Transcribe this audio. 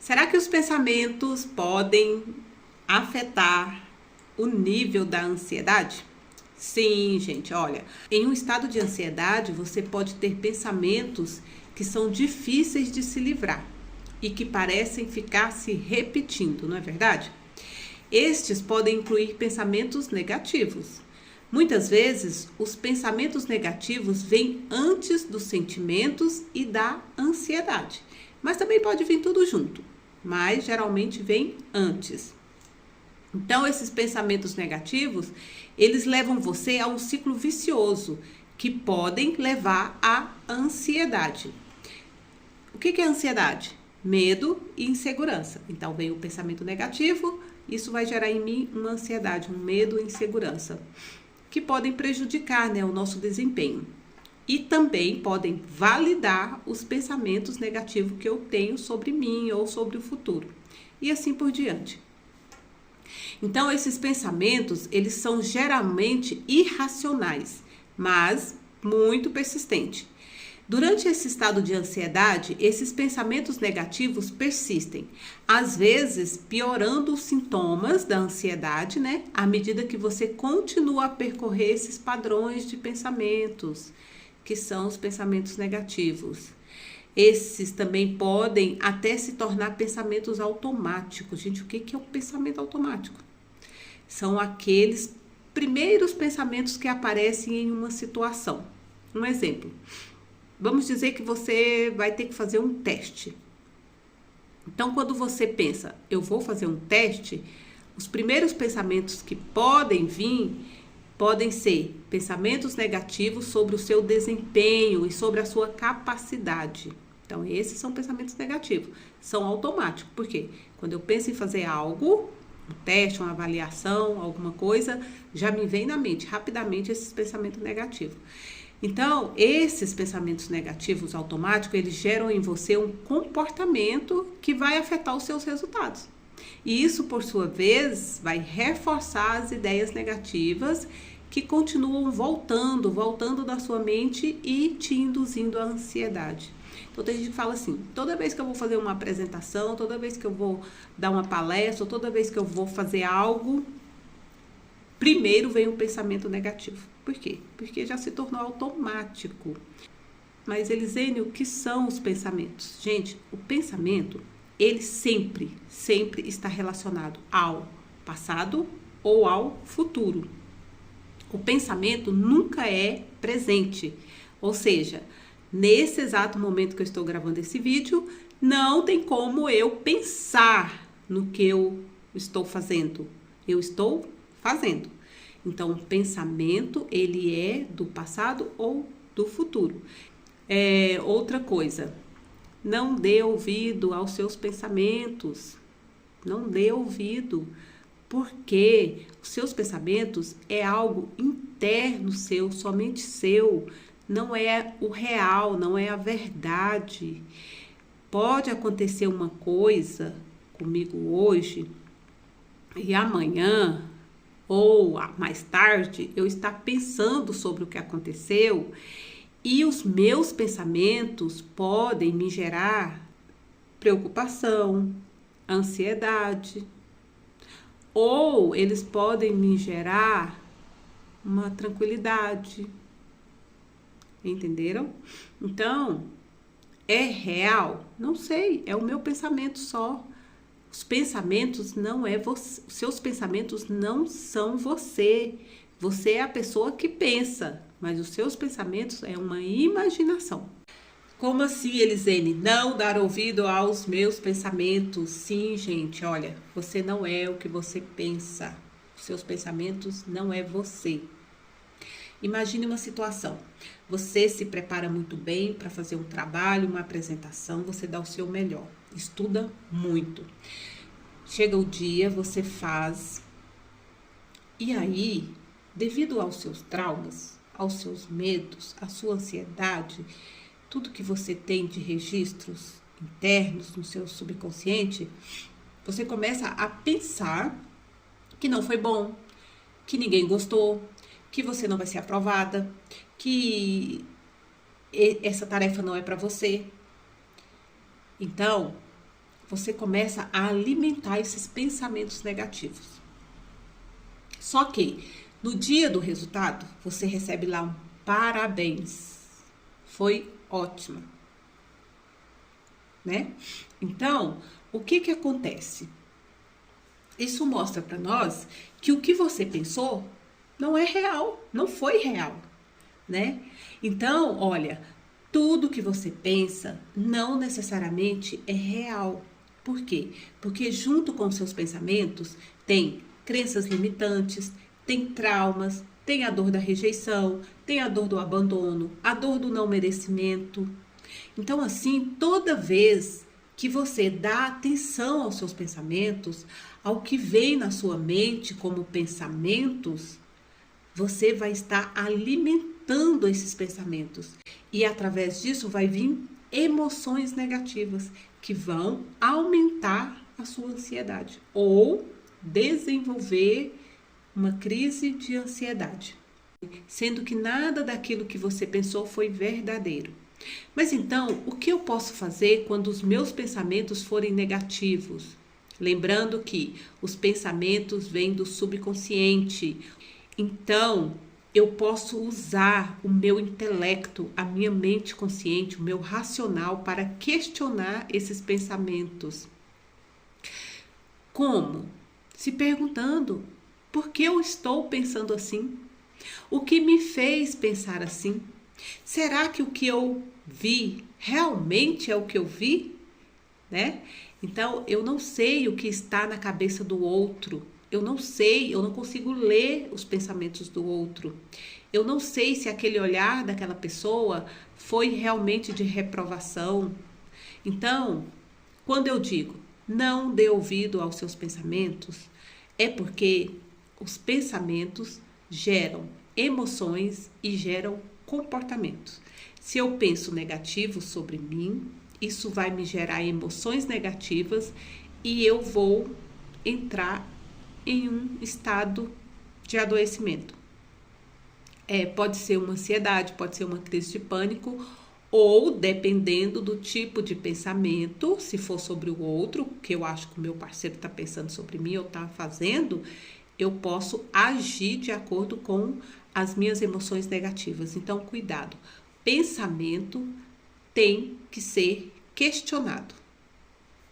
Será que os pensamentos podem afetar o nível da ansiedade? Sim, gente, olha, em um estado de ansiedade, você pode ter pensamentos que são difíceis de se livrar e que parecem ficar se repetindo, não é verdade? Estes podem incluir pensamentos negativos. Muitas vezes, os pensamentos negativos vêm antes dos sentimentos e da ansiedade, mas também pode vir tudo junto, mas geralmente vem antes. Então, esses pensamentos negativos, eles levam você a um ciclo vicioso, que podem levar à ansiedade. O que é ansiedade? Medo e insegurança. Então, vem o pensamento negativo, isso vai gerar em mim uma ansiedade, um medo e insegurança, que podem prejudicar, o nosso desempenho. E também podem validar os pensamentos negativos que eu tenho sobre mim ou sobre o futuro. E assim por diante. Então, esses pensamentos, eles são geralmente irracionais, mas muito persistentes. Durante esse estado de ansiedade, esses pensamentos negativos persistem, às vezes piorando os sintomas da ansiedade, à medida que você continua a percorrer esses padrões de pensamentos, que são os pensamentos negativos. Esses também podem até se tornar pensamentos automáticos. Gente, o que é um pensamento automático? São aqueles primeiros pensamentos que aparecem em uma situação. Um exemplo. Vamos dizer que você vai ter que fazer um teste. Então, quando você pensa, eu vou fazer um teste, os primeiros pensamentos que podem vir, podem ser pensamentos negativos sobre o seu desempenho e sobre a sua capacidade. Então, esses são pensamentos negativos, são automáticos. Por quê? Quando eu penso em fazer algo, um teste, uma avaliação, alguma coisa, já me vem na mente rapidamente esses pensamentos negativos. Então, esses pensamentos negativos automáticos, eles geram em você um comportamento que vai afetar os seus resultados. E isso, por sua vez, vai reforçar as ideias negativas que continuam voltando da sua mente e te induzindo à ansiedade. Então, tem gente que fala assim, toda vez que eu vou fazer uma apresentação, toda vez que eu vou dar uma palestra, toda vez que eu vou fazer algo, primeiro vem um pensamento negativo. Por quê? Porque já se tornou automático. Mas, Elisene, o que são os pensamentos? Gente, o pensamento, ele sempre está relacionado ao passado ou ao futuro. O pensamento nunca é presente. Ou seja, nesse exato momento que eu estou gravando esse vídeo, não tem como eu pensar no que eu estou fazendo. Eu estou fazendo. Então, o pensamento, ele é do passado ou do futuro. Outra coisa, não dê ouvido aos seus pensamentos. Não dê ouvido, porque os seus pensamentos é algo interno seu, somente seu. Não é o real, não é a verdade. Pode acontecer uma coisa comigo hoje e amanhã ou mais tarde eu estar pensando sobre o que aconteceu e os meus pensamentos podem me gerar preocupação, ansiedade, ou eles podem me gerar uma tranquilidade. Entenderam? Então, é real? Não sei, é o meu pensamento só. Os pensamentos não é você, os seus pensamentos não são você. Você é a pessoa que pensa, mas os seus pensamentos é uma imaginação. Como assim, Elisene? Não dar ouvido aos meus pensamentos? Sim, gente, olha, você não é o que você pensa. Os seus pensamentos não é você. Imagine uma situação. Você se prepara muito bem para fazer um trabalho, uma apresentação, você dá o seu melhor. Estuda muito. Chega o dia, você faz. E aí, devido aos seus traumas, aos seus medos, à sua ansiedade, tudo que você tem de registros internos no seu subconsciente, você começa a pensar que não foi bom, que ninguém gostou, que você não vai ser aprovada, que essa tarefa não é para você. Então, você começa a alimentar esses pensamentos negativos. Só que no dia do resultado, você recebe lá um parabéns. Foi ótima, né? Então, o que acontece? Isso mostra para nós que o que você pensou não é real, não foi real, né? Então, olha, tudo que você pensa não necessariamente é real. Por quê? Porque junto com seus pensamentos tem crenças limitantes, tem traumas, tem a dor da rejeição, tem a dor do abandono, a dor do não merecimento. Então, assim, toda vez que você dá atenção aos seus pensamentos, ao que vem na sua mente como pensamentos, você vai estar alimentando esses pensamentos. E através disso vai vir emoções negativas que vão aumentar a sua ansiedade ou desenvolver uma crise de ansiedade, sendo que nada daquilo que você pensou foi verdadeiro. Mas então, o que eu posso fazer quando os meus pensamentos forem negativos? Lembrando que os pensamentos vêm do subconsciente. Então, eu posso usar o meu intelecto, a minha mente consciente, o meu racional para questionar esses pensamentos. Como? Se perguntando, por que eu estou pensando assim? O que me fez pensar assim? Será que o que eu vi realmente é o que eu vi? Né? Então, eu não sei o que está na cabeça do outro. Eu não sei, eu não consigo ler os pensamentos do outro. Eu não sei se aquele olhar daquela pessoa foi realmente de reprovação. Então, quando eu digo não dê ouvido aos seus pensamentos, é porque os pensamentos geram emoções e geram comportamentos. Se eu penso negativo sobre mim, isso vai me gerar emoções negativas e eu vou entrar em um estado de adoecimento. Pode ser uma ansiedade, pode ser uma crise de pânico, ou dependendo do tipo de pensamento, se for sobre o outro, que eu acho que o meu parceiro está pensando sobre mim ou está fazendo, eu posso agir de acordo com as minhas emoções negativas. Então, cuidado. Pensamento tem que ser questionado.